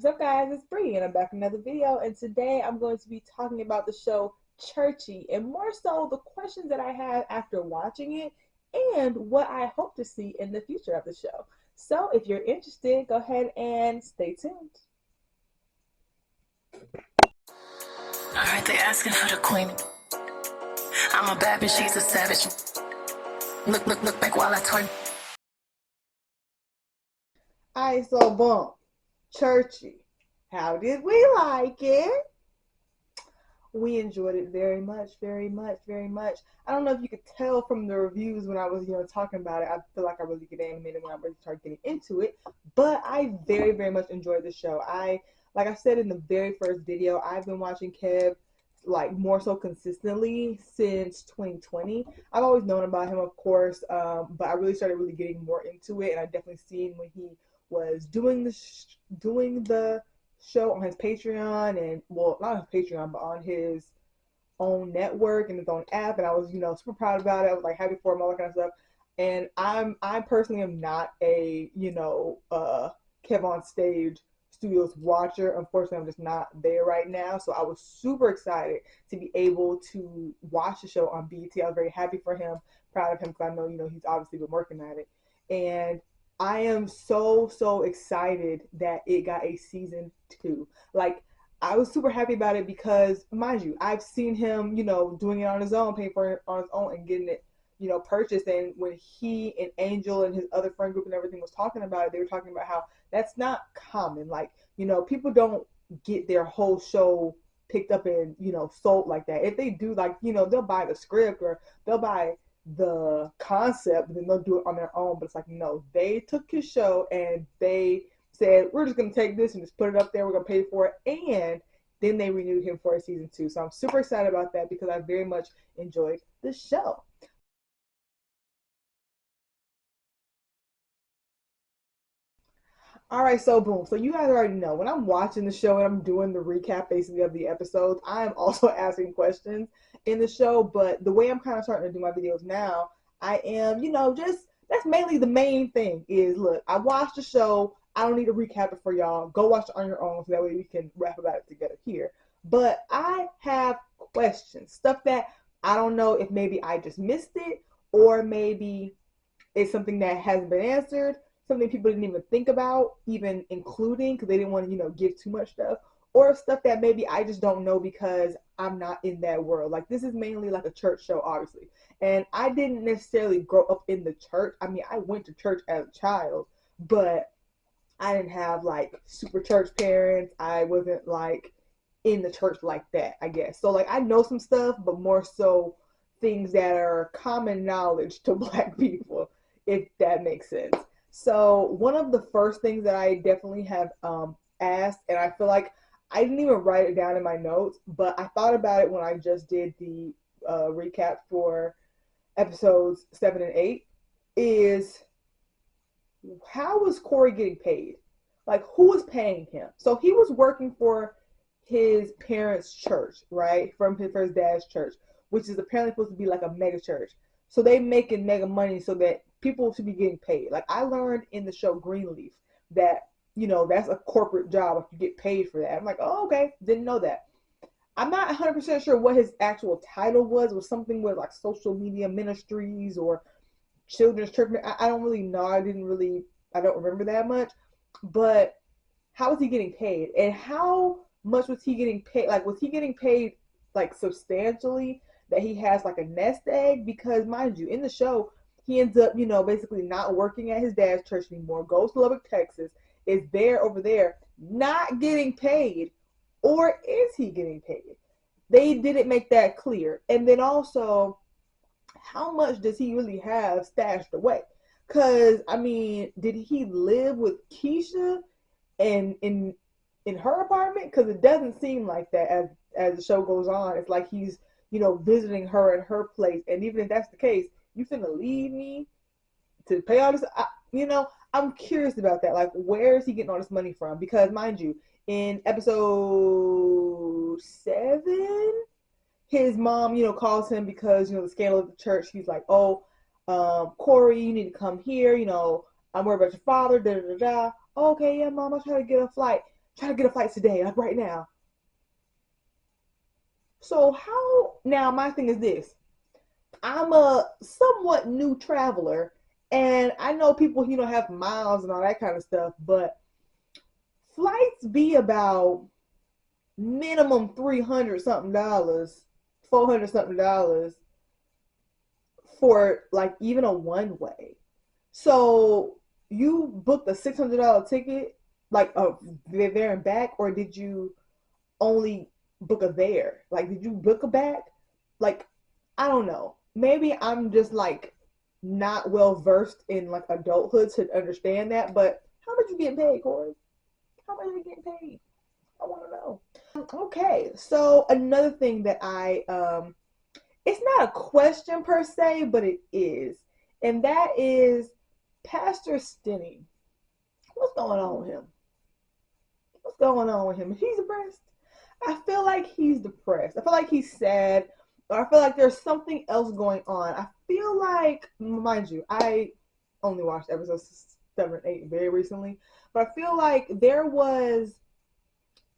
What's up, guys? It's Bree, and I'm back with another video. And today I'm going to be talking about the show Churchy, and more so the questions that I had after watching it and what I hope to see in the future of the show. So, if you're interested, go ahead and stay tuned. Alright, they asking for the queen. I'm a bad bitch, she's a savage. Look back while I twerk. Alright, so boom, Churchy. How did we like it? We enjoyed it very much, very much, very much. I don't know if you could tell from the reviews when I was, talking about it. I feel like I really get animated when I really start getting into it. But I very, very much enjoyed the show. Like I said in the very first video, I've been watching Kev like more so consistently since 2020. I've always known about him, of course, but I really started really getting more into it, and I definitely seen when he was doing the show on his Patreon, and well, not his Patreon, but on his own network and his own app, and I was, super proud about it. I was like happy for him, all that kind of stuff. And I personally am not a, Kev on Stage Studios watcher. Unfortunately, I'm just not there right now. So I was super excited to be able to watch the show on BET. I was very happy for him, proud of him, because I know, he's obviously been working at it. And I am so excited that it got a season two. Like, I was super happy about it because, mind you, I've seen him, doing it on his own, paying for it on his own, and getting it, purchased. And when he and Angel and his other friend group and everything was talking about it, they were talking about how that's not common. Like, people don't get their whole show picked up and, sold like that. If they do, like, they'll buy the script or they'll buy the concept, and then they'll do it on their own. But it's like, no, they took his show and they said, we're just going to take this and just put it up there. We're going to pay for it. And then they renewed him for a season two. So I'm super excited about that because I very much enjoyed the show. All right, so boom. So you guys already know when I'm watching the show and I'm doing the recap basically of the episodes, I am also asking questions in the show. But the way I'm kind of starting to do my videos now, I am, just that's mainly the main thing is look, I watched the show. I don't need to recap it for y'all. Go watch it on your own so that way we can rap about it together here. But I have questions, stuff that I don't know if maybe I just missed it or maybe it's something that hasn't been answered, something people didn't even think about, even including because they didn't want to, give too much stuff, or stuff that maybe I just don't know because I'm not in that world. Like this is mainly like a church show, obviously, and I didn't necessarily grow up in the church. I mean, I went to church as a child, but I didn't have like super church parents. I wasn't like in the church like that, I guess. So like I know some stuff, but more so things that are common knowledge to black people, if that makes sense. So one of the first things that I definitely have asked, and I feel like I didn't even write it down in my notes, but I thought about it when I just did the recap for episodes 7 and 8, is how was Corey getting paid? Like, who was paying him? So he was working for his parents' church, right? From his dad's church, which is apparently supposed to be like a mega church. So they making mega money so that people should be getting paid. Like I learned in the show Greenleaf that, that's a corporate job if you get paid for that. I'm like, oh, okay, didn't know that. I'm not 100% sure what his actual title was. It was something with like social media ministries or children's church. I don't really know. I don't remember that much. But how was he getting paid? And how much was he getting paid? Like, was he getting paid like substantially that he has like a nest egg? Because mind you, in the show, he ends up, basically not working at his dad's church anymore, goes to Lubbock, Texas, is there over there, not getting paid. Or is he getting paid? They didn't make that clear. And then also, how much does he really have stashed away? Because I mean, did he live with Keisha and in her apartment? Because it doesn't seem like that as the show goes on. It's like he's visiting her at her place, and even if that's the case, you finna leave me to pay all this. I'm curious about that. Like, where is he getting all this money from? Because mind you, in episode 7, his mom, calls him because, the scandal of the church. He's like, oh, Corey, you need to come here. I'm worried about your father. Da da da da. Okay, yeah, mom, I'll try to get a flight. try to get a flight today, like right now. So how now my thing is this. I'm a somewhat new traveler and I know people, have miles and all that kind of stuff, but flights be about minimum 300 something dollars, 400 something dollars for like even a one way. So you booked a $600 ticket, like there and back, or did you only book a there? Like, did you book a back? Like, I don't know. Maybe I'm just like not well versed in like adulthood to understand that. But how much you getting paid, Corey? How much you getting paid? I want to know. Okay, so another thing that it's not a question per se, but it is, and that is Pastor Stinney. What's going on with him? What's going on with him? Is he depressed? I feel like he's depressed. I feel like he's sad. Or I feel like there's something else going on. I feel like, mind you, I only watched episodes 7 and 8 very recently, but I feel like I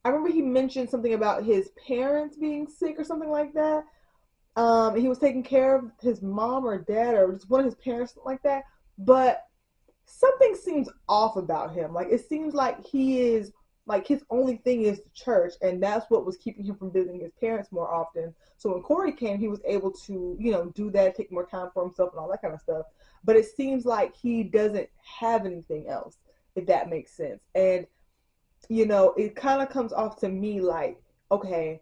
remember he mentioned something about his parents being sick or something like that. He was taking care of his mom or dad or just one of his parents, something like that. But something seems off about him. Like, it seems like he is like his only thing is the church, and that's what was keeping him from visiting his parents more often. So when Corey came, he was able to, do that, take more time for himself and all that kind of stuff. But it seems like he doesn't have anything else, if that makes sense. And it kind of comes off to me like, okay,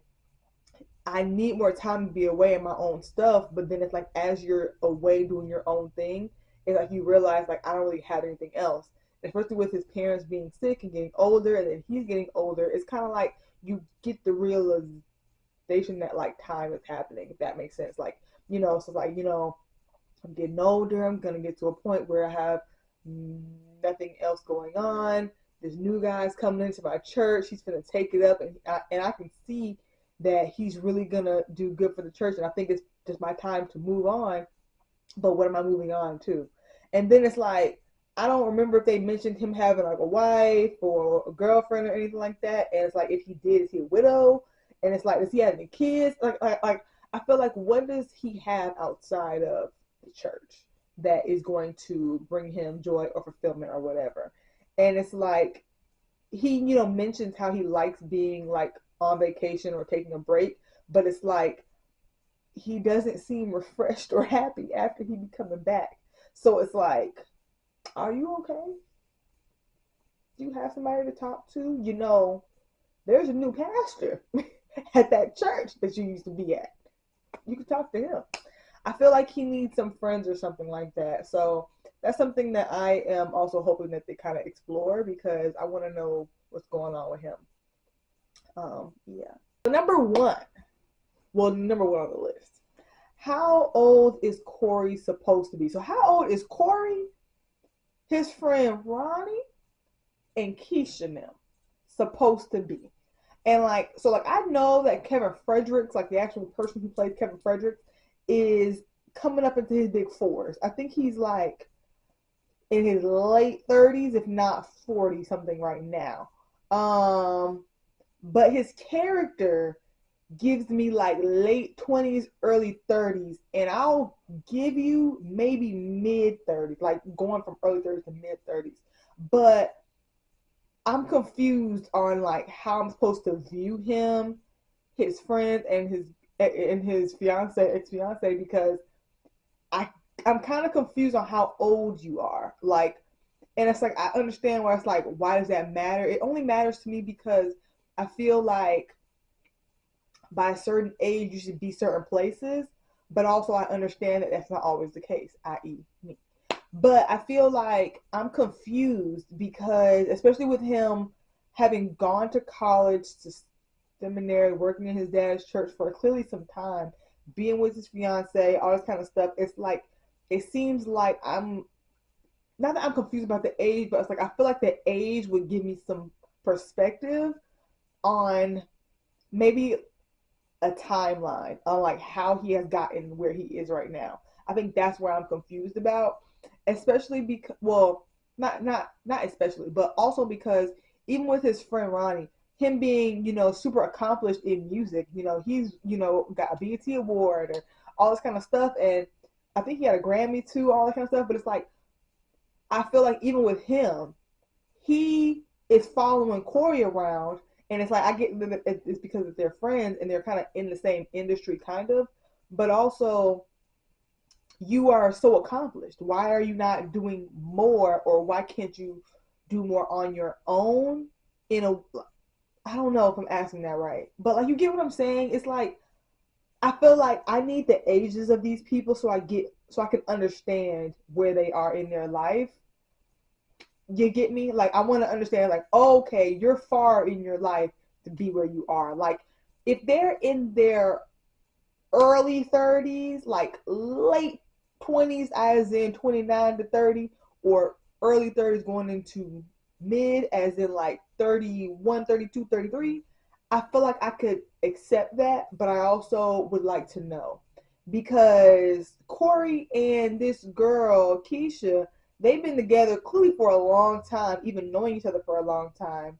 I need more time to be away in my own stuff, but then it's like as you're away doing your own thing, it's like you realize like I don't really have anything else. Especially with his parents being sick and getting older, and then he's getting older, it's kind of like you get the realization that like time is happening, if that makes sense. Like, so like, I'm getting older, I'm gonna get to a point where I have nothing else going on. There's new guys coming into my church, he's gonna take it up, and I can see that he's really gonna do good for the church, and I think it's just my time to move on. But what am I moving on to? And then it's like, I don't remember if they mentioned him having like a wife or a girlfriend or anything like that. And it's like, if he did, is he a widow? And it's like, does he have any kids? Like I feel like, what does he have outside of the church that is going to bring him joy or fulfillment or whatever? And it's like, he, mentions how he likes being like on vacation or taking a break, but it's like he doesn't seem refreshed or happy after he be coming back. So it's like, are you okay? Do you have somebody to talk to? There's a new pastor at that church that you used to be at. You can talk to him. I feel like he needs some friends or something like that. So that's something that I am also hoping that they kind of explore, because I want to know what's going on with him. Yeah. So number one on the list. How old is Corey supposed to be? So how old is Corey, his friend Ronnie, and Keisha them supposed to be? And like, so like I know that Kevin Fredericks, like the actual person who plays Kevin Fredericks, is coming up into his big fours. I think he's like in his late 30s, if not 40 something right now. But his character gives me like late 20s, early 30s, and I'll give you maybe mid 30s, like going from early 30s to mid 30s. But I'm confused on like how I'm supposed to view him, his friends, and his fiance, ex-fiance, because I'm kind of confused on how old you are. Like, and it's like I understand where it's like, why does that matter? It only matters to me because I feel like by a certain age you should be certain places, but also I understand that that's not always the case, i.e. me. But I feel like I'm confused because, especially with him having gone to college, to seminary, working in his dad's church for clearly some time, being with his fiance, all this kind of stuff, it's like, it seems like I'm, not that I'm confused about the age, but it's like I feel like the age would give me some perspective on maybe a timeline on like how he has gotten where he is right now. I think that's where I'm confused about, especially because, well, not especially, but also because even with his friend Ronnie, him being, super accomplished in music, he's, got a BET award or all this kind of stuff. And I think he had a Grammy too, all that kind of stuff. But it's like, I feel like even with him, he is following Corey around. And it's like, I get that it's because they're friends and they're kind of in the same industry, kind of. But also, you are so accomplished. Why are you not doing more, or why can't you do more on your own? In a, I don't know if I'm asking that right, but like, you get what I'm saying? It's like, I feel like I need the ages of these people so I can understand where they are in their life. You get me? Like, I want to understand, like, oh, okay, you're far in your life to be where you are. Like, if they're in their early 30s, like late 20s, as in 29 to 30, or early 30s going into mid, as in like 31, 32, 33, I feel like I could accept that, but I also would like to know, because Corey and this girl, Keisha, they've been together clearly for a long time, even knowing each other for a long time.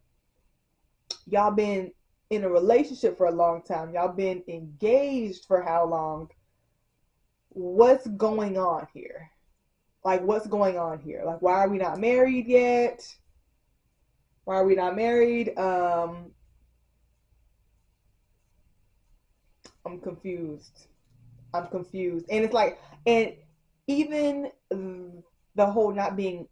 Y'all been in a relationship for a long time. Y'all been engaged for how long? What's going on here? Like, what's going on here? Like, why are we not married yet? Why are we not married? I'm confused. I'm confused. And it's like, and even the whole not living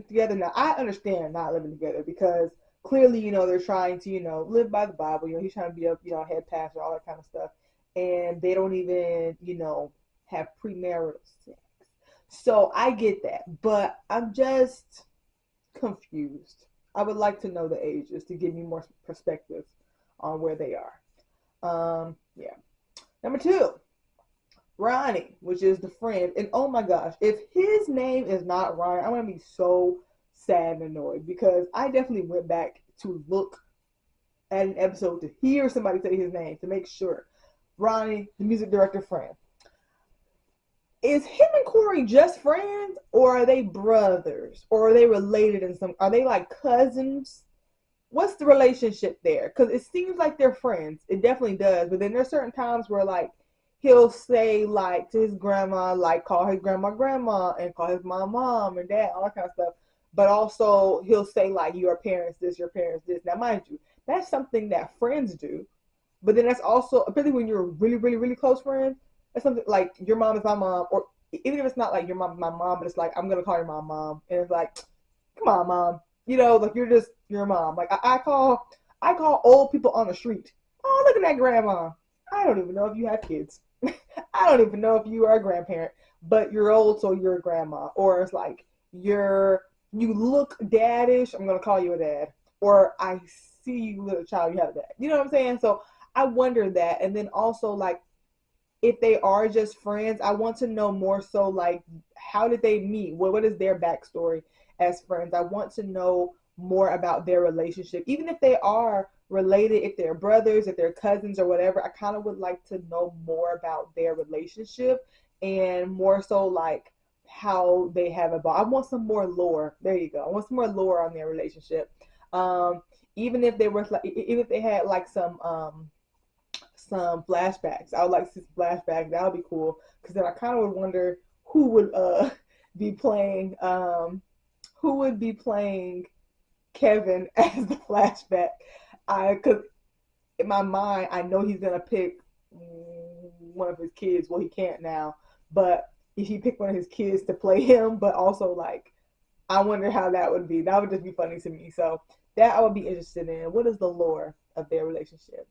together. Now, I understand not living together because clearly, they're trying to, live by the Bible. He's trying to be a, head pastor, all that kind of stuff. And they don't even, have premarital sex. So I get that, but I'm just confused. I would like to know the ages to give me more perspective on where they are. Yeah. Number two, Ronnie, which is the friend. And oh my gosh, if his name is not Ronnie, I'm going to be so sad and annoyed, because I definitely went back to look at an episode to hear somebody say his name to make sure. Ronnie, the music director friend. Is him and Corey just friends, or are they brothers, or are they related in some? Are they like cousins? What's the relationship there? Because it seems like they're friends. It definitely does. But then there's certain times where, like, he'll say, like, to his grandma, like, call his grandma, and call his mom and dad, all that kind of stuff. But also he'll say, like, your parents this, your parents this. Now, mind you, that's something that friends do. But then that's also, especially when you're really, really, really close friends, that's something like your mom is my mom, or even if it's not like your mom is my mom, but it's like, I'm gonna call your mom, and it's like, come on, mom, like, you're just your mom. Like, I call old people on the street. Oh, look at that grandma. I don't even know if you have kids. I don't even know if you are a grandparent, but you're old, so you're a grandma. Or it's like, you look daddish, I'm gonna call you a dad. Or I see you little child, you have a dad. You know what I'm saying? So I wonder that. And then also, like, if they are just friends, I want to know more so, like, how did they meet? What is their backstory as friends? I want to know more about their relationship. Even if they are related, if they're brothers, if they're cousins or whatever, I kind of would like to know more about their relationship, and more so, like, how they have evolved. I want some more lore. There you go. I want some more lore on their relationship. Um, even if they were, like, even if they had like some flashbacks. I would like to see some flashbacks. That would be cool. Because then I kind of would wonder who would be playing Kevin as the flashback. Because in my mind, I know he's gonna pick one of his kids. Well, he can't now, but if he picked one of his kids to play him, but also, like, I wonder how that would be. That would just be funny to me. So that I would be interested in. What is the lore of their relationship?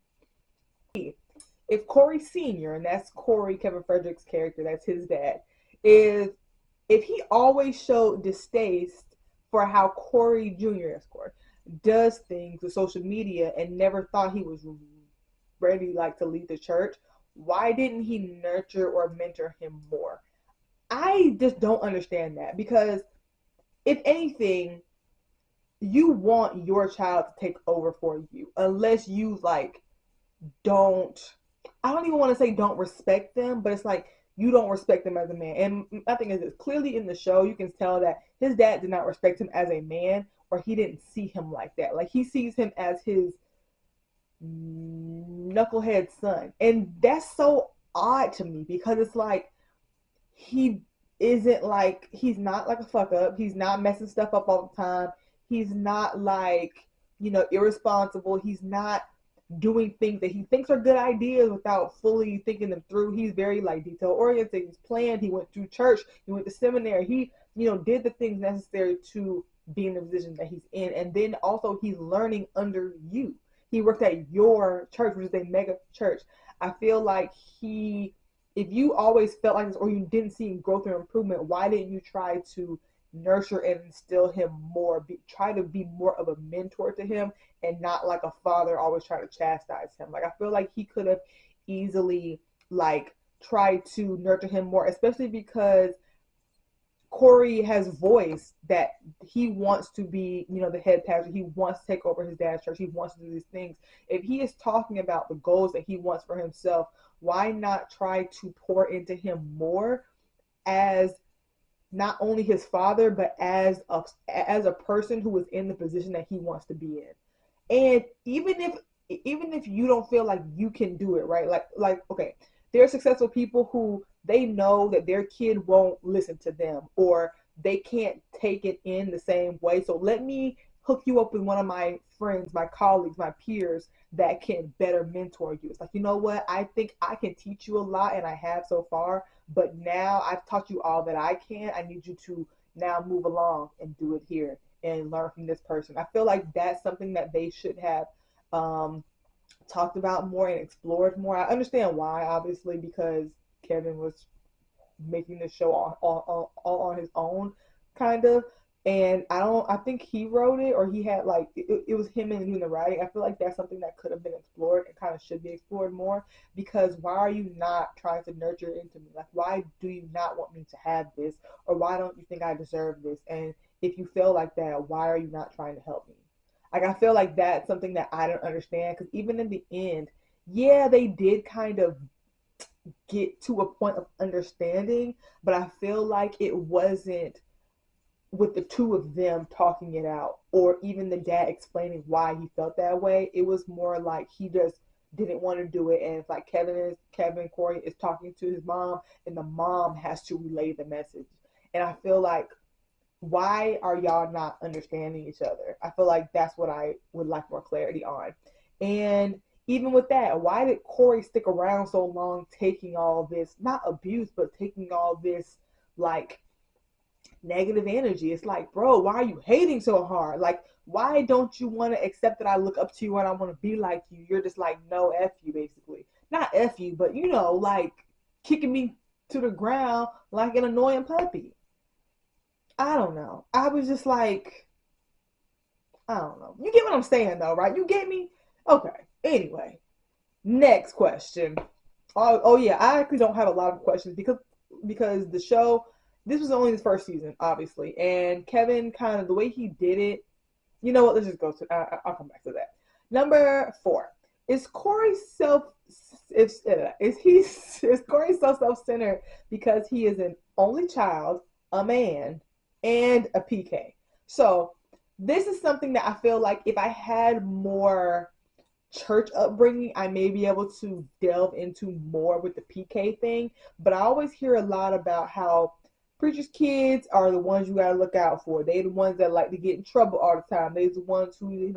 If Corey Sr., and that's Corey, Kevin Frederick's character, that's his dad, is if he always showed distaste for how Corey Jr., as Corey, does things with social media and never thought he was ready, like, to lead the church, why didn't he nurture or mentor him more? I just don't understand that, because if anything, you want your child to take over for you, unless you, like, I don't even want to say don't respect them, but it's like, you don't respect them as a man. And I think it's clearly in the show, you can tell that his dad did not respect him as a man, or he didn't see him like that. Like, he sees him as his knucklehead son. And that's so odd to me, because it's like, he isn't like, he's not like a fuck up. He's not messing stuff up all the time. He's not like, irresponsible. He's not doing things that he thinks are good ideas without fully thinking them through. He's very like detail oriented. He's planned. He went to church. He went to seminary. He, did the things necessary to be in the position that he's in. And then also he's learning under you. He worked at your church, which is a mega church. I feel like if you always felt like this, or you didn't see growth or improvement, why didn't you try to nurture and instill him more? Try to be more of a mentor to him, and not like a father always trying to chastise him. Like, I feel like he could have easily like tried to nurture him more, especially because Corey has voiced that he wants to be, the head pastor. He wants to take over his dad's church. He wants to do these things. If he is talking about the goals that he wants for himself, why not try to pour into him more as not only his father, but as a person who is in the position that he wants to be in? And even if you don't feel like you can do it, right? Like okay, there are successful people who they know that their kid won't listen to them, or they can't take it in the same way. So let me hook you up with one of my friends, my colleagues, my peers that can better mentor you. It's like, you know what? I think I can teach you a lot, and I have so far, but now I've taught you all that I can. I need you to now move along and do it here and learn from this person. I feel like that's something that they should have talked about more and explored more. I understand why, obviously, because Kevin was making this show all on his own, kind of. And I think he wrote it, or he had like, it was him and doing the writing. I feel like that's something that could have been explored and kind of should be explored more, because why are you not trying to nurture into me? Like, why do you not want me to have this? Or why don't you think I deserve this? And if you feel like that, why are you not trying to help me? Like, I feel like that's something that I don't understand, because even in the end, yeah, they did kind of get to a point of understanding, but I feel like it wasn't with the two of them talking it out, or even the dad explaining why he felt that way. It was more like he just didn't want to do it, and it's like Kevin Corey is talking to his mom, and the mom has to relay the message. And I feel like, why are y'all not understanding each other? I feel like that's what I would like more clarity on. And even with that, why did Corey stick around so long, taking all this, not abuse, but taking all this like negative energy? It's like, bro, why are you hating so hard? Like, why don't you want to accept that I look up to you and I want to be like you? You're just like, no, F you, basically. Not F you, but like kicking me to the ground like an annoying puppy. I don't know. I was just like, I don't know. You get what I'm saying, though, right? You get me? Okay. Anyway, next question. Oh yeah, I actually don't have a lot of questions, because the show, this was only his first season, obviously, and Kevin, kind of the way he did it. You know what? Let's just go to. I'll come back to that. Number 4, is Corey is Corey so self-centered because he is an only child, a man, and a PK? So this is something that I feel like if I had more church upbringing, I may be able to delve into more with the PK thing. But I always hear a lot about how preachers' kids are the ones you gotta look out for. They're the ones that like to get in trouble all the time. They're the ones who,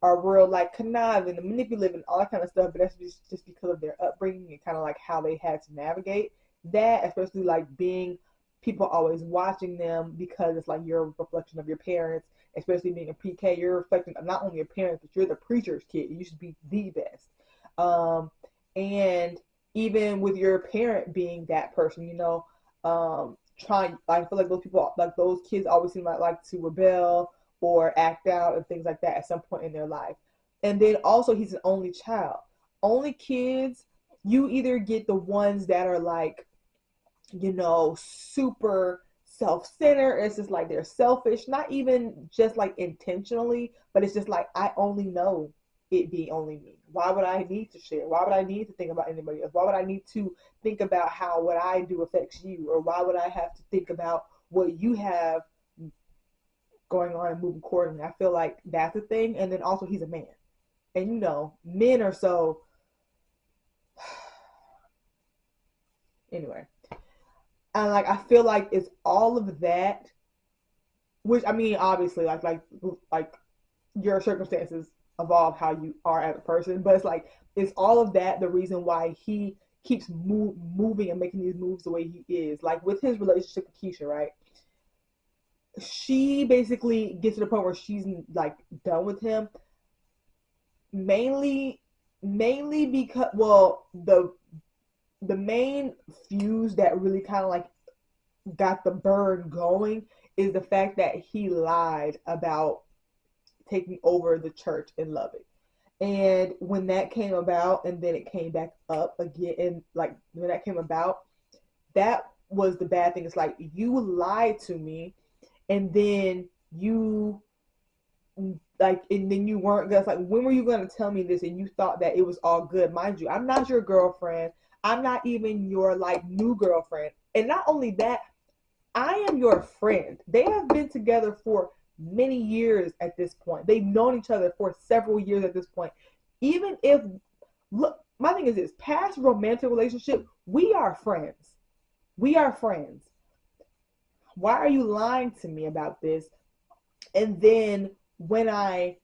are real like conniving and manipulative and all that kind of stuff. But that's just because of their upbringing and kind of like how they had to navigate that, especially like being people always watching them, because it's like you're a reflection of your parents. Especially being a PK, you're reflecting not only your parents, but you're the preacher's kid. You should be the best. And even with your parent being that person, trying, I feel like those people, like those kids always seem like to rebel or act out and things like that at some point in their life. And then also, he's an only child. Only kids, you either get the ones that are like, super self-centered. It's just like they're selfish, not even just like intentionally, but it's just like, I only know it be only me. Why would I need to share? Why would I need to think about anybody else? Why would I need to think about how what I do affects you? Or why would I have to think about what you have going on and moving accordingly. I feel like that's a thing. And then also he's a man. And you know, men are so anyway. And like I feel like it's all of that, which I mean obviously like your circumstances evolve how you are as a person, but it's all of that the reason why he keeps moving and making these moves the way he is. Like with his relationship with Keisha, right? She basically gets to the point where she's like done with him, mainly because the main fuse that really kind of like got the burn going is the fact that he lied about taking over the church in Lubbock. And when that came about, and then it came back up again, and like when that came about, that was the bad thing. It's like you lied to me, and then you and then you weren't gonna, like, when were you gonna tell me this? And you thought that it was all good. Mind you, I'm not your girlfriend. I'm not even your like new girlfriend. And not only that, I am your friend. They have been together for many years at this point. They've known each other for several years at this point. Even if, look, my thing is this, past romantic relationship, we are friends. We are friends. Why are you lying to me about this? And then when I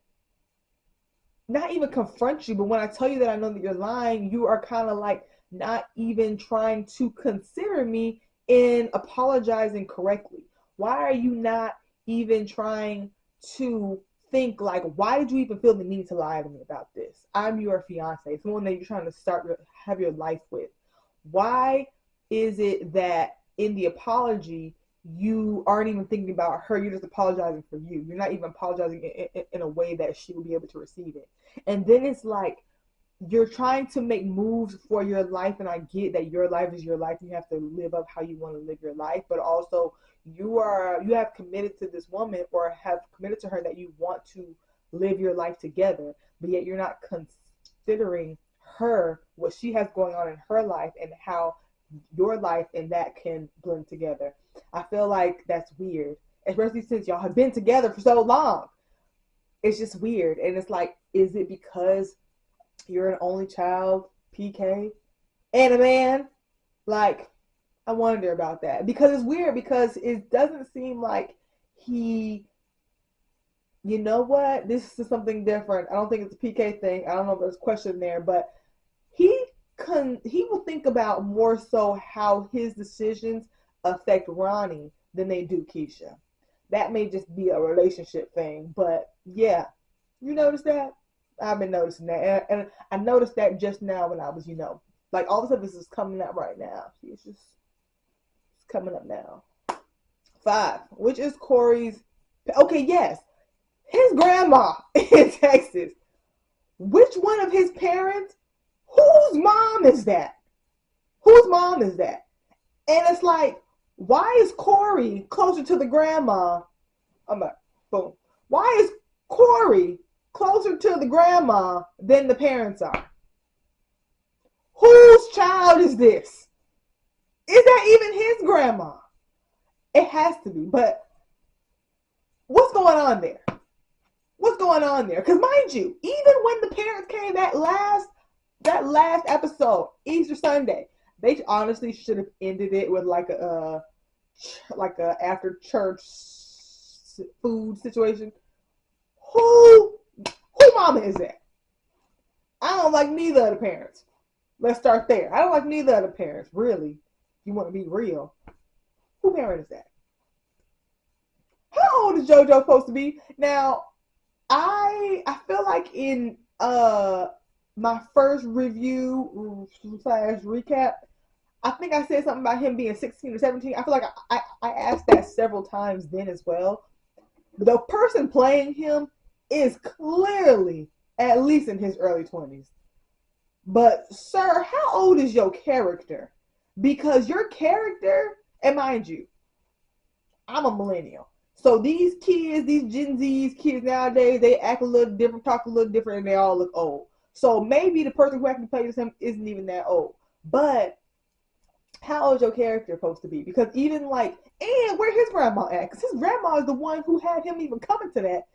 not even confront you, but when I tell you that I know that you're lying, you are kind of like not even trying to consider me in apologizing correctly. Why are you not even trying to think like, why did you even feel the need to lie to me about this? I'm your fiance, someone that you're trying to have your life with. Why is it that in the apology you aren't even thinking about her? You're just apologizing for you. You're not even apologizing in a way that she will be able to receive it. And then it's like you're trying to make moves for your life, and I get that your life is your life. You have to live up how you want to live your life, but also you have committed to this woman, or have committed to her, that you want to live your life together, but yet you're not considering her, what she has going on in her life, and how your life and that can blend together. I feel like that's weird, especially since y'all have been together for so long. It's just weird. And it's like, is it because you're an only child, PK, and a man? Like, I wonder about that, because it's weird, because it doesn't seem like he, you know what, this is something different. I don't think it's a PK thing. I don't know if there's a question there, but he will think about more so how his decisions affect Ronnie than they do Keisha. That may just be a relationship thing, but yeah, you notice that? I've been noticing that, and I noticed that just now when I was, like, all of a sudden this is coming up right now. It's coming up now. 5, which is Corey's. Okay, yes, his grandma in Texas. Which one of his parents? Whose mom is that? Whose mom is that? And it's like, why is Corey closer to the grandma? I'm like, boom. Why is Corey closer to the grandma than the parents are? Whose child is this? Is that even his grandma? It has to be. But what's going on there? What's going on there? Because mind you, even when the parents came that last episode, Easter Sunday, they honestly should have ended it with like a after church food situation. Who mama is that? I don't like neither of the parents. Let's start there. I don't like neither of the parents. Really, you want to be real. Who parent is that? How old is JoJo supposed to be? Now, I feel like in my first review / recap, I think I said something about him being 16 or 17. I feel like I asked that several times then as well. The person playing him is clearly at least in his early 20s. But, sir, how old is your character? Because your character, and mind you, I'm a millennial. So these kids, these Gen Z's kids nowadays, they act a little different, talk a little different, and they all look old. So maybe the person who actually plays him isn't even that old. But how is your character supposed to be? Because even like, and where his grandma at? Because his grandma is the one who had him even coming to that,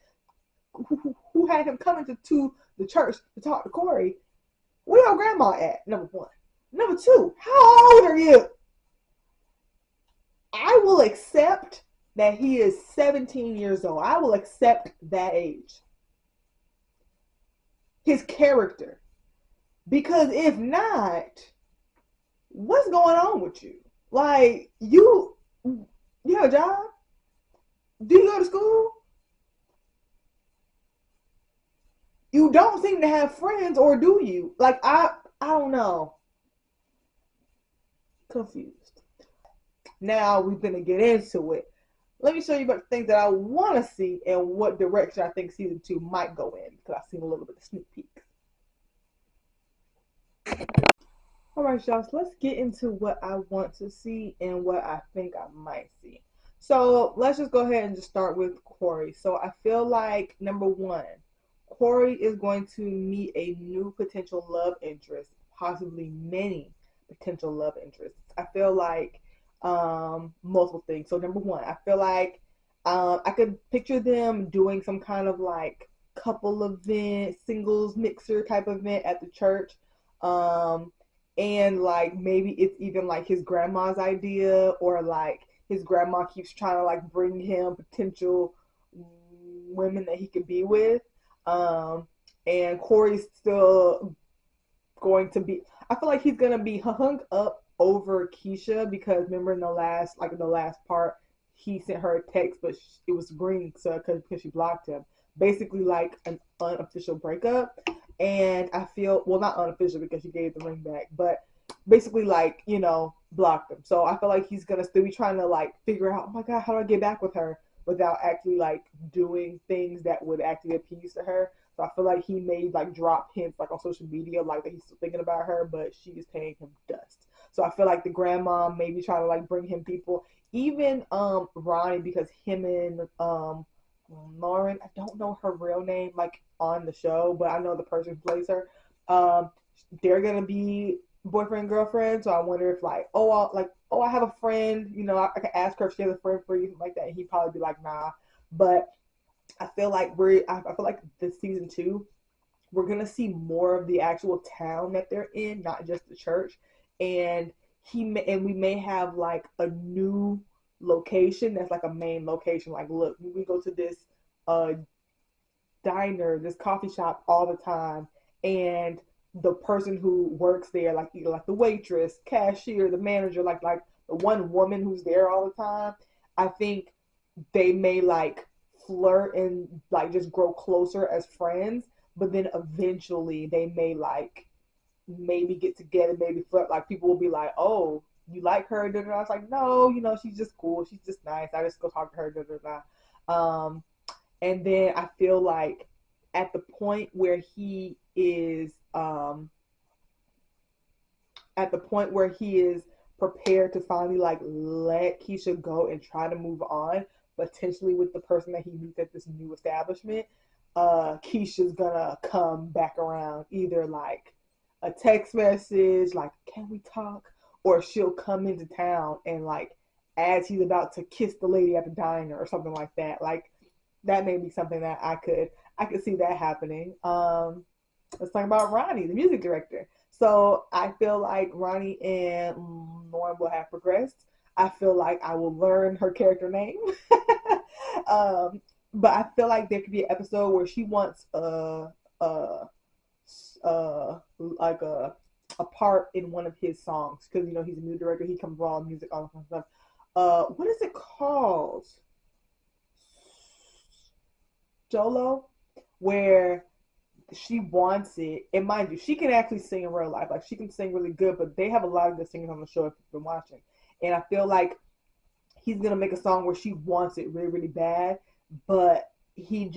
who had him coming to the church to talk to Corey. Where your grandma at? Number one. Number two, how old are you? I will accept that he is 17 years old. I will accept that age. His character. Because if not, what's going on with you? Like, you have a job? Do you go to school? You don't seem to have friends, or do you? Like, I don't know. Confused. Now we're gonna get into it. Let me show you about the things that I want to see and what direction I think season 2 might go in, because I've seen a little bit of sneak peeks. All right, y'all, so let's get into what I want to see and what I think I might see. So let's just go ahead and just start with Corey. So I feel like, number one, Corey is going to meet a new potential love interest, possibly many potential love interests. I feel like multiple things. So number one, I feel like I could picture them doing some kind of like couple event, singles mixer type event at the church. And like maybe it's even like his grandma's idea, or like his grandma keeps trying to like bring him potential women that he could be with. And Corey's still going to be, I feel like he's gonna be hung up over Keisha, because remember in the last part, he sent her a text, but it was green, so because she blocked him, basically like an unofficial breakup. And I feel, well, not unofficial because she gave the ring back, but basically like, blocked him. So I feel like he's gonna still be trying to like figure out, oh my god, how do I get back with her without actually like doing things that would actually appease to her. So I feel like he may like drop hints like on social media like that he's still thinking about her, but she is paying him dust. So I feel like the grandma maybe trying to like bring him people, even Ronnie, because him and Lauren, I don't know her real name like on the show, but I know the person who plays her. They're gonna be boyfriend girlfriend. So I wonder if like, I have a friend, I can ask her if she has a friend for you, something like that. And he'd probably be like, nah. But I feel like I feel like this season 2, we're gonna see more of the actual town that they're in, not just the church. And we may have like a new location that's like a main location. Like, look, we go to this diner, this coffee shop all the time, and the person who works there, like either like the waitress, cashier, the manager, like the one woman who's there all the time, I think they may like flirt and like just grow closer as friends, but then eventually they may like maybe get together, maybe flirt. Like people will be like, oh, you like her? Da, da, da. I was like, no, she's just cool. She's just nice. I just go talk to her. Da, da, da. And then I feel like at the point where he is prepared to finally like let Keisha go and try to move on, potentially with the person that he meets at this new establishment, Keisha's gonna come back around, either like a text message like, can we talk, or she'll come into town and like as he's about to kiss the lady at the diner or something like that. Like that may be something that I could see that happening. Let's talk about Ronnie, the music director. So I feel like Ronnie and Lauren will have progressed. I feel like I will learn her character name. But I feel like there could be an episode where she wants like a part in one of his songs, because he's a music director. He comes with all the music, all that kind of stuff. What is it called? Jolo, where she wants it. And mind you, she can actually sing in real life. Like she can sing really good, but they have a lot of good singers on the show if you've been watching. And I feel like he's gonna make a song where she wants it really, really bad, but he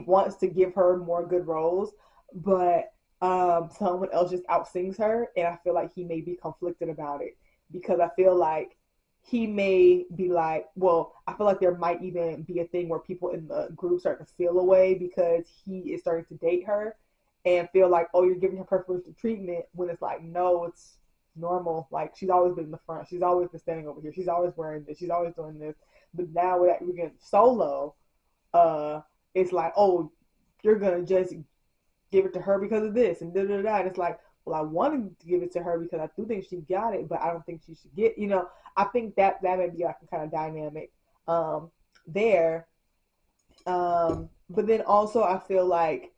wants to give her more good roles, but someone else just outsings her, and I feel like he may be conflicted about it, because I feel like he may be like, well, I feel like there might even be a thing where people in the group start to feel away because he is starting to date her and feel like, oh, you're giving her preferential treatment, when it's like, no, it's normal. Like she's always been in the front. She's always been standing over here. She's always wearing this. She's always doing this. But now we're getting solo. It's like, oh, you're gonna just give it to her because of this and da da da. And it's like, well, I wanted to give it to her because I do think she got it, but I don't think she should get. I think that may be like a kind of dynamic there. But then also I feel like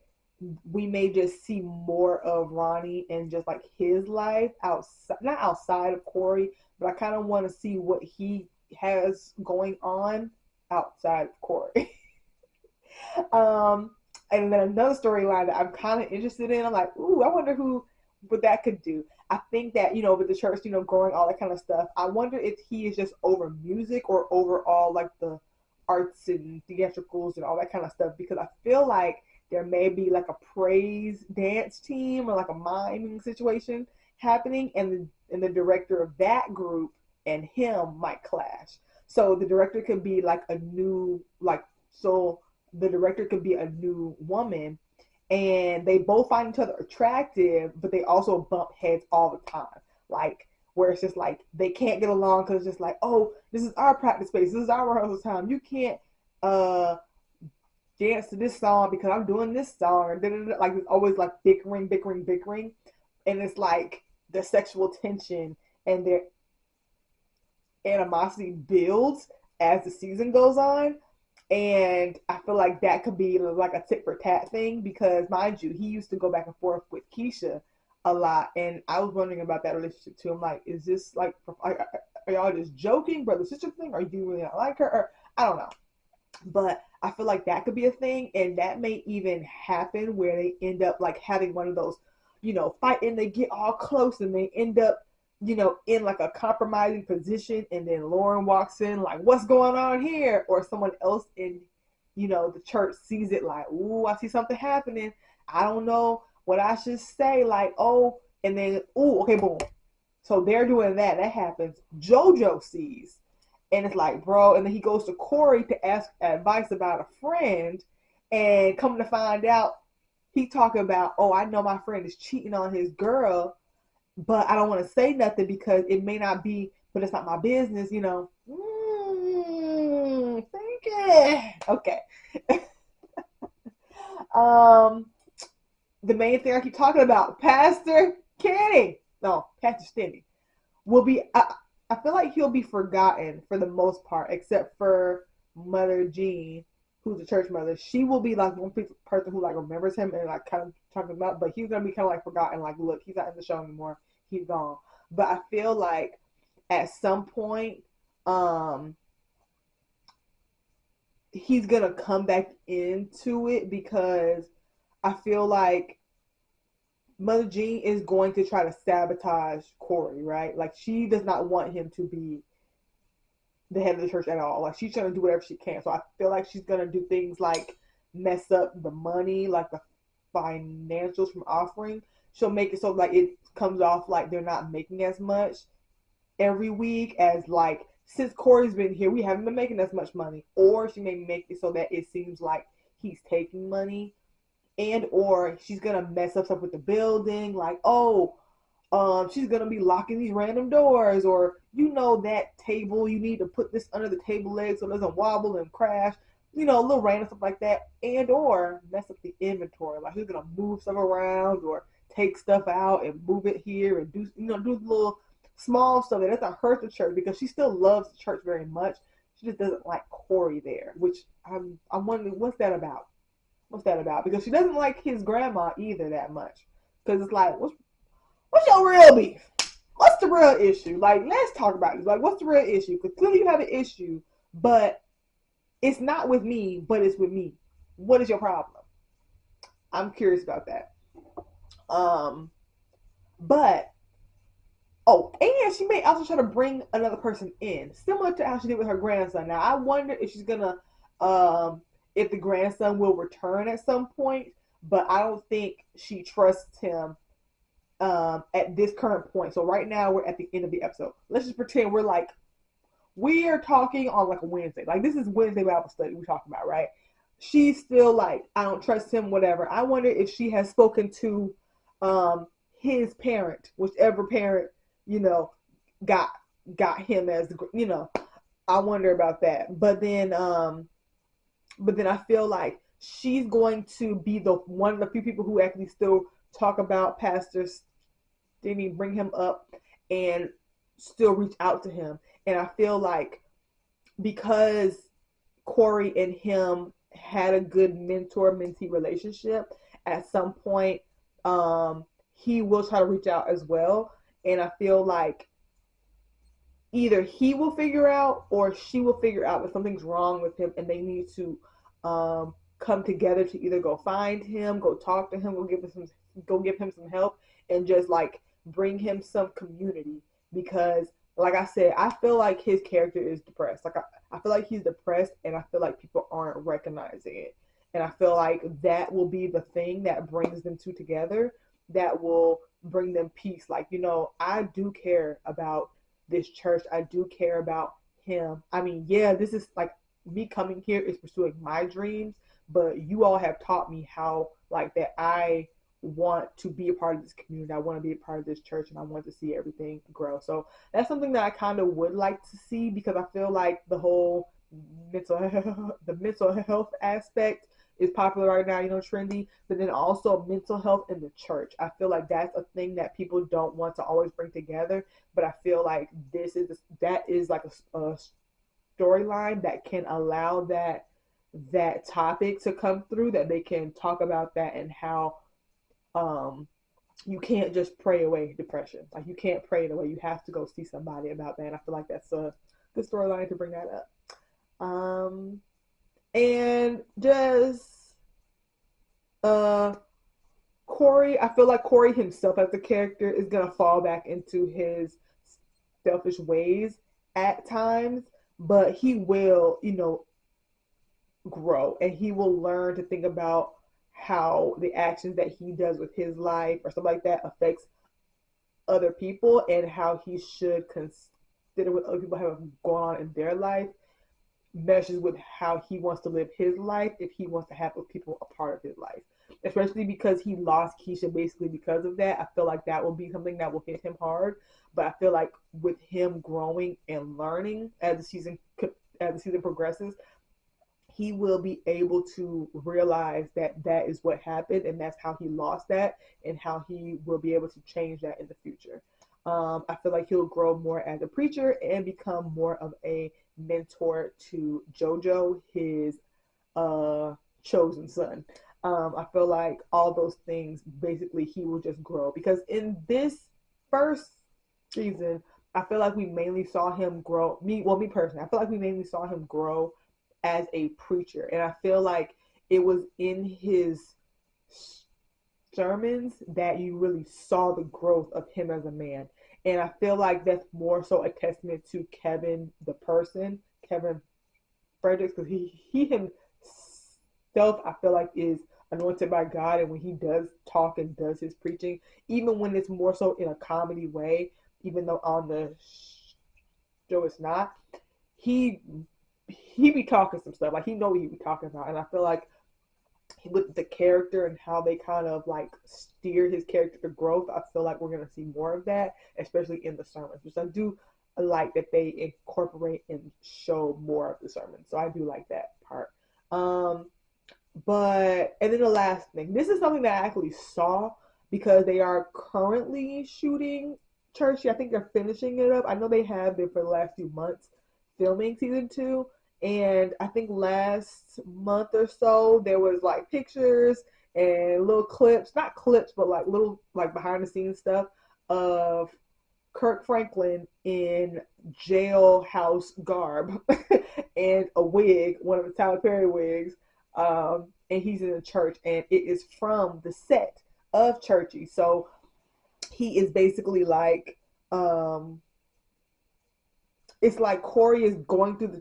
we may just see more of Ronnie and just like his life outside, not outside of Corey, but I kind of want to see what he has going on outside of Corey. um, and then another storyline that I'm kind of interested in. I'm like, ooh, I wonder what that could do. I think that with the church, growing all that kind of stuff. I wonder if he is just over music or overall like the arts and theatricals and all that kind of stuff. Because I feel like there may be like a praise dance team or like a miming situation happening, and the director of that group and him might clash. So the director could be like a new the director could be a new woman, and they both find each other attractive, but they also bump heads all the time. Like where it's just like they can't get along because it's just like, oh, this is our practice space, this is our rehearsal time. You can't dance to this song because I'm doing this song. Like it's always like bickering, and it's like the sexual tension and their animosity builds as the season goes on. And I feel like that could be like a tit for tat thing because, mind you, he used to go back and forth with Keisha a lot. And I was wondering about that relationship too. I'm like, is this like, are y'all just joking, brother sister thing? Or do you really not like her? Or I don't know. But I feel like that could be a thing. And that may even happen where they end up like having one of those, fighting, they get all close and they end up in like a compromising position, and then Lauren walks in like, what's going on here? Or someone else in, the church sees it like, ooh, I see something happening. I don't know what I should say. Like, oh, and then, ooh, okay, boom. So they're doing that. That happens. JoJo sees, and it's like, bro, and then he goes to Corey to ask advice about a friend, and come to find out, he talking about, oh, I know my friend is cheating on his girl, but I don't want to say nothing because it may not be, but it's not my business, thinking. Okay. The main thing I keep talking about, Pastor Stinny, will be, I feel like he'll be forgotten for the most part, except for Mother Jean, who's the church mother. She will be like one person who like remembers him and like kind of talking about, but he's gonna be kind of like forgotten. Like, look, he's not in the show anymore. He's gone. But I feel like at some point, he's gonna come back into it because I feel like Mother Jean is going to try to sabotage Corey, right? Like she does not want him to be the head of the church at all. Like she's trying to do whatever she can. So I feel like she's gonna do things like mess up the money, like the financials from offering. She'll make it so like it comes off like they're not making as much every week as like since Corey's been here, we haven't been making as much money. Or she may make it so that it seems like he's taking money, and or she's gonna mess up stuff with the building, like, oh, she's gonna be locking these random doors, or that table, you need to put this under the table leg so it doesn't wobble and crash, little random stuff like that, and or mess up the inventory, like she's gonna move stuff around or take stuff out and move it here and do little small stuff that doesn't hurt the church because she still loves the church very much. She just doesn't like Corey there, which I'm wondering what's that about. Because she doesn't like his grandma either that much. Because it's like, what's your real beef? What's the real issue? Like, let's talk about this. Like, what's the real issue? Because clearly you have an issue, but it's not with me, but it's with me. What is your problem? I'm curious about that. But and she may also try to bring another person in, similar to how she did with her grandson. Now, I wonder if she's gonna, if the grandson will return at some point, but I don't think she trusts him at this current point. So right now we're at the end of the episode. Let's just pretend we are talking on like a Wednesday. Like this is Wednesday Bible study we're talking about, right? She's still like, I don't trust him, whatever. I wonder if she has spoken to his parent, whichever parent, you know, got him as the, I wonder about that. But then I feel like she's going to be the one of the few people who actually still talk about Pastor Stinney, bring him up, and still reach out to him. And I feel like because Corey and him had a good mentor mentee relationship, at some point, he will try to reach out as well. And I feel like either he will figure out or she will figure out that something's wrong with him and they need to come together to either go find him, go talk to him, go give him some help, and just like bring him some community. Because like I said, I feel like his character is depressed. Like I feel like he's depressed, and I feel like people aren't recognizing it. And I feel like that will be the thing that brings them two together, that will bring them peace. Like, I do care about this church. I do care about him. I mean, yeah, this is like me coming here is pursuing my dreams, but you all have taught me how like that I want to be a part of this community. I want to be a part of this church, and I want to see everything grow. So that's something that I kind of would like to see, because I feel like the whole the mental health aspect is popular right now, trendy, but then also mental health in the church. I feel like that's a thing that people don't want to always bring together, but I feel like that is like a storyline that can allow that topic to come through, that they can talk about that, and how you can't just pray away depression. Like, you can't pray it away. You have to go see somebody about that. And I feel like that's a good storyline to bring that up. And just Corey, I feel like Corey himself as a character is gonna fall back into his selfish ways at times, but he will, grow, and he will learn to think about how the actions that he does with his life or something like that affects other people, and how he should consider what other people have going on in their life meshes with how he wants to live his life, if he wants to have those people a part of his life. Especially because he lost Keisha basically because of that. I feel like that will be something that will hit him hard. But I feel like with him growing and learning as the season progresses, he will be able to realize that that is what happened, and that's how he lost that, and how he will be able to change that in the future. I feel like he'll grow more as a preacher and become more of a mentor to JoJo, his chosen son. I feel like all those things, basically, he will just grow, because in this first season, I feel like we mainly saw him grow. Me personally, I feel like we mainly saw him grow as a preacher, and I feel like it was in his sermons that you really saw the growth of him as a man. And I feel like that's more so a testament to Kevin the person, Kevin Fredericks, because he himself, I feel like, is anointed by God, and when he does talk and does his preaching, even when it's more so in a comedy way, even though on the show it's not, he be talking some stuff, like he know what he be talking about. And I feel like with the character and how they kind of like steer his character to growth, I feel like we're going to see more of that, especially in the sermons, which I do like that they incorporate and show more of the sermons. So I do like that part. And then the last thing, this is something that I actually saw, because they are currently shooting Churchy. I think they're finishing it up. I know they have been for the last few months filming season 2. And I think last month or so, there was like pictures and little clips, not clips, but like little like behind the scenes stuff of Kirk Franklin in jailhouse garb and a wig, one of the Tyler Perry wigs. And he's in a church, and it is from the set of Churchy. So he is basically like, it's like Corey is going through the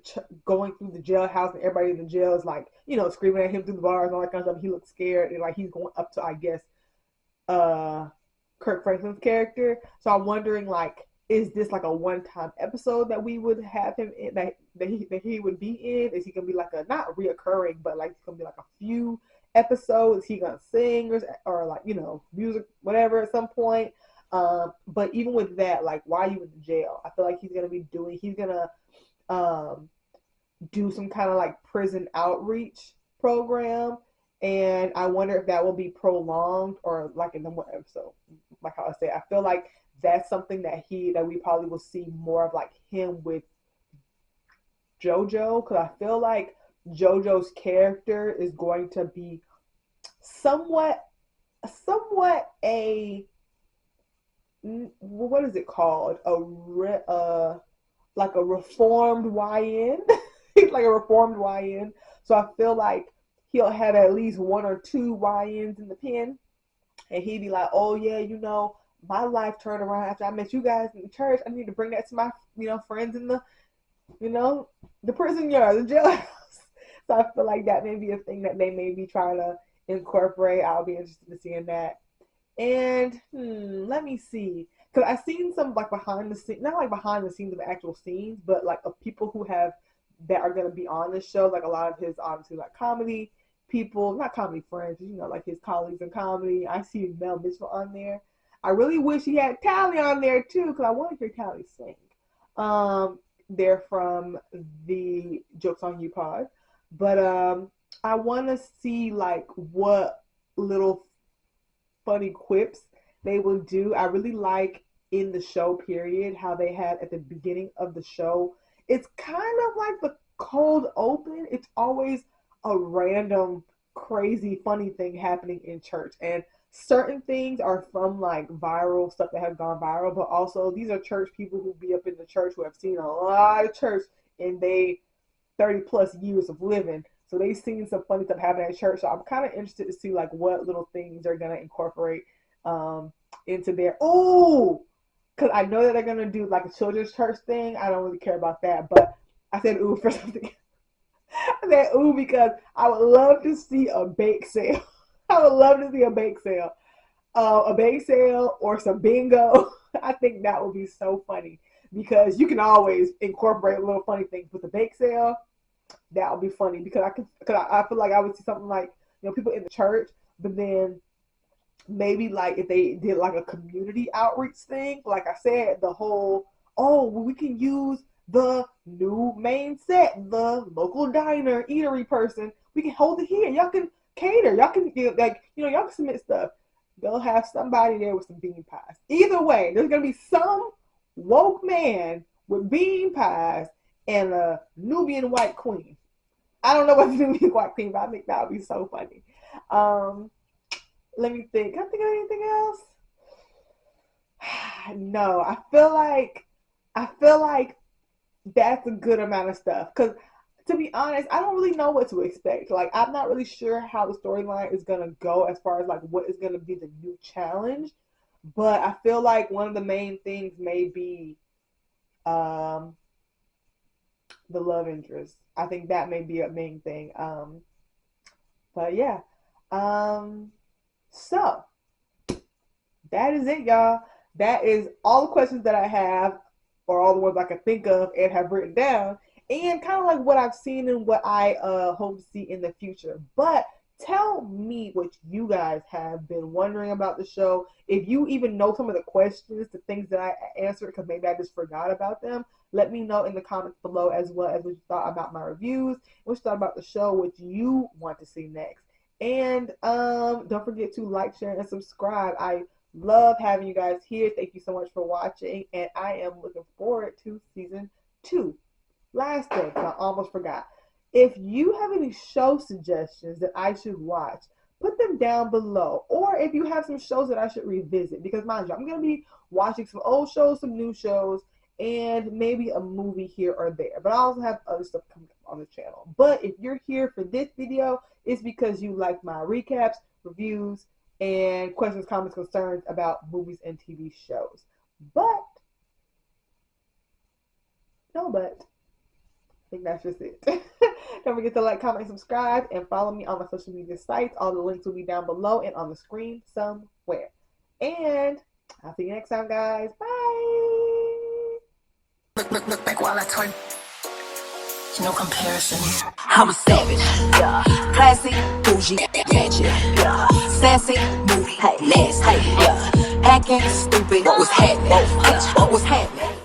jailhouse, and everybody in the jail is like, screaming at him through the bars and all that kind of stuff. He looks scared, and like he's going up to, I guess, Kirk Franklin's character. So I'm wondering, like, is this like a one-time episode that we would have him in, that he would be in? Is he gonna be like a, not reoccurring, but like it's gonna be like a few episodes? Is he gonna sing or like music, whatever, at some point? But even with that, like, why are you in jail? I feel like he's gonna um do some kind of like prison outreach program, and I wonder if that will be prolonged or like in the one episode. Like how I said, I feel like that's something that we probably will see more of, like him with JoJo, because I feel like JoJo's character is going to be somewhat a, what is it called, like a reformed YN. He's like a reformed YN. So I feel like he'll have at least one or two YNs in the pen, and he'd be like, "Oh yeah, my life turned around after I met you guys in the church. I need to bring that to my friends in the prison yard, the jailhouse." So I feel like that may be a thing that they may be trying to incorporate. I'll be interested in seeing that. And let me see, because I've seen some like behind the scenes, not like behind the scenes of the actual scenes, but like of people that are gonna be on this show. Like a lot of his obviously like comedy people, not comedy friends, like his colleagues in comedy. I see Mel Mitchell on there. I really wish he had Tally on there too, because I want to hear Tally sing. They're from the Jokes on You pod, but I want to see like what little funny quips they will do. I really like in the show period how they had at the beginning of the show. It's kind of like the cold open. It's always a random crazy funny thing happening in church, and certain things are from like viral stuff that has gone viral, but also these are church people who be up in the church who have seen a lot of church in they 30 plus years of living. So they've seen some funny stuff happen at church. So I'm kind of interested to see like what little things they're gonna incorporate into their because I know that they're gonna do like a children's church thing. I don't really care about that, but I said ooh for something. I said ooh because I would love to see a bake sale. I would love to see a bake sale or some bingo. I think that would be so funny because you can always incorporate little funny things with the bake sale. That would be funny because I feel like I would see something like people in the church, but then maybe like if they did like a community outreach thing, like I said, the whole we can use the new main set, the local diner eatery person, we can hold it here. Y'all can cater. Y'all can y'all can submit stuff. They'll have somebody there with some bean pies. Either way, there's gonna be some woke man with bean pies and a Nubian white queen. I don't know what the Nubian white queen, but I think that would be so funny. Let me think. Can I think of anything else? No, I feel like that's a good amount of stuff. Because to be honest, I don't really know what to expect. Like, I'm not really sure how the storyline is gonna go as far as like what is gonna be the new challenge. But I feel like one of the main things may be the love interest. I think that may be a main thing. But yeah. So that is it, y'all. That is all the questions that I have, or all the ones I can think of and have written down, and kind of like what I've seen and what I hope to see in the future. But tell me what you guys have been wondering about the show. If you even know some of the questions, the things that I answered, because maybe I just forgot about them, let me know in the comments below, as well as what you thought about my reviews, what you thought about the show, what you want to see next. And don't forget to like, share, and subscribe. I love having you guys here. Thank you so much for watching, and I am looking forward to season 2. Last thing, I almost forgot. If you have any show suggestions that I should watch, put them down below. Or if you have some shows that I should revisit, because mind you, I'm going to be watching some old shows, some new shows, and maybe a movie here or there. But I also have other stuff coming up on the channel. But if you're here for this video, it's because you like my recaps, reviews, and questions, comments, concerns about movies and TV shows. But, no but. I think that's just it. Don't forget to like, comment, and subscribe, and follow me on my social media sites. All the links will be down below and on the screen somewhere. And I'll see you next time, guys. Bye. Look back while I twerk. no comparison. I'm a savage, yeah. Classy, bougie, ratchet, yeah. Sassy, moody, nasty, yeah. Acting stupid, what was happening? What was happening?